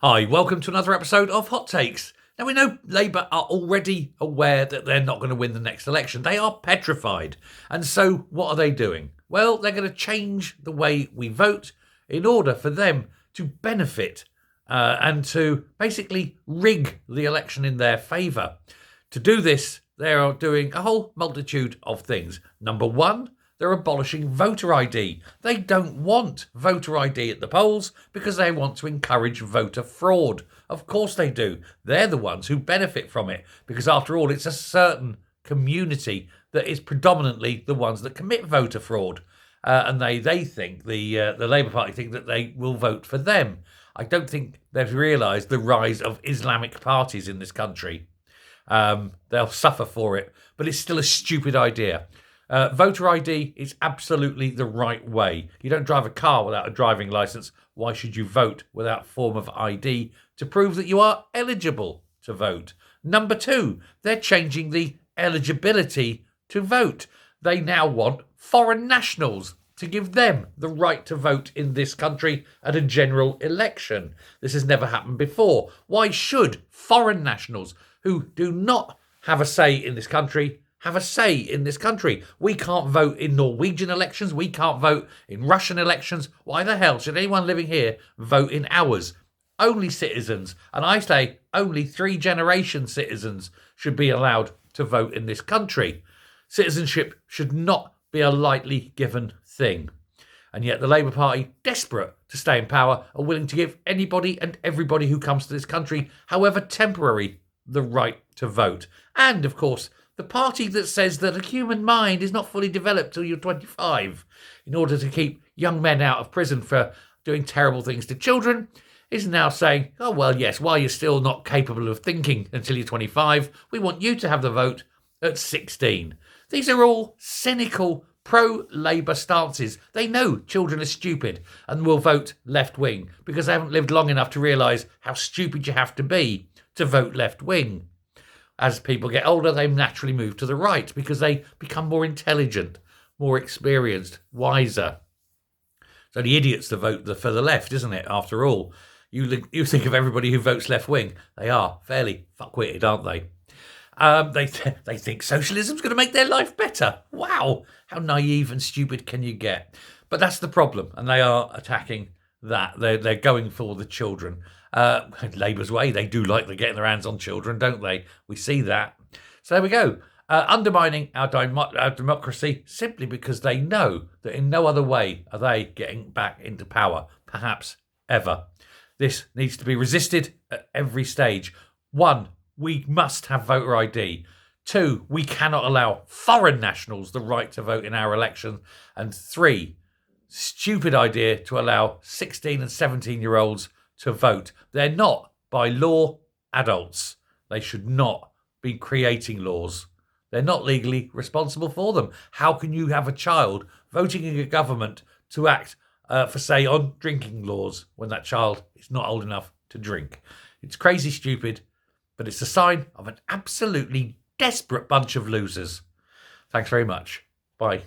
Hi, welcome to another episode of Hot Takes. Now, we know Labour are already aware that they're not going to win the next election. They are petrified. And so what are they doing? Well, they're going to change the way we vote in order for them to benefit and to basically rig the election in their favour. To do this, they are doing a whole multitude of things. Number one, they're abolishing voter ID. They don't want voter ID at the polls because they want to encourage voter fraud. Of course they do. They're the ones who benefit from it because, after all, it's a certain community that is predominantly the ones that commit voter fraud. And they think, the Labour Party think that they will vote for them. I don't think they've realised the rise of Islamic parties in this country. They'll suffer for it, but it's still a stupid idea. Voter ID is absolutely the right way. You don't drive a car without a driving licence. Why should you vote without a form of ID to prove that you are eligible to vote? Number two, they're changing the eligibility to vote. They now want foreign nationals to give them the right to vote in this country at a general election. This has never happened before. Why should foreign nationals who do not have a say in this country have a say in this country? We can't vote in Norwegian elections. We can't vote in Russian elections. Why the hell should anyone living here vote in ours? Only citizens, and I say only 3-generation citizens, should be allowed to vote in this country. Citizenship should not be a lightly given thing. And yet the Labour Party, desperate to stay in power, are willing to give anybody and everybody who comes to this country, however temporary, the right to vote. And, of course, the party that says that a human mind is not fully developed till you're 25, in order to keep young men out of prison for doing terrible things to children, is now saying, oh, well, yes, while you're still not capable of thinking until you're 25, we want you to have the vote at 16. These are all cynical pro-Labour stances. They know children are stupid and will vote left-wing because they haven't lived long enough to realise how stupid you have to be to vote left-wing. As people get older, they naturally move to the right because they become more intelligent, more experienced, wiser. It's only idiots to vote for the left, isn't it, after all? You think of everybody who votes left-wing. They are fairly fuck-witted, aren't they? They think socialism's going to make their life better. Wow, how naive and stupid can you get? But that's the problem, and they are attacking that. They're going for the children. Labour's way, they do like getting their hands on children, don't they? We see that. So there we go. Undermining our democracy simply because they know that in no other way are they getting back into power, perhaps ever. This needs to be resisted at every stage. 1, we must have voter ID. 2, we cannot allow foreign nationals the right to vote in our elections. And 3, stupid idea to allow 16 and 17-year-olds to vote. They're not, by law, adults. They should not be creating laws. They're not legally responsible for them. How can you have a child voting in a government to act, for say, on drinking laws when that child is not old enough to drink? It's crazy stupid, but it's a sign of an absolutely desperate bunch of losers. Thanks very much. Bye.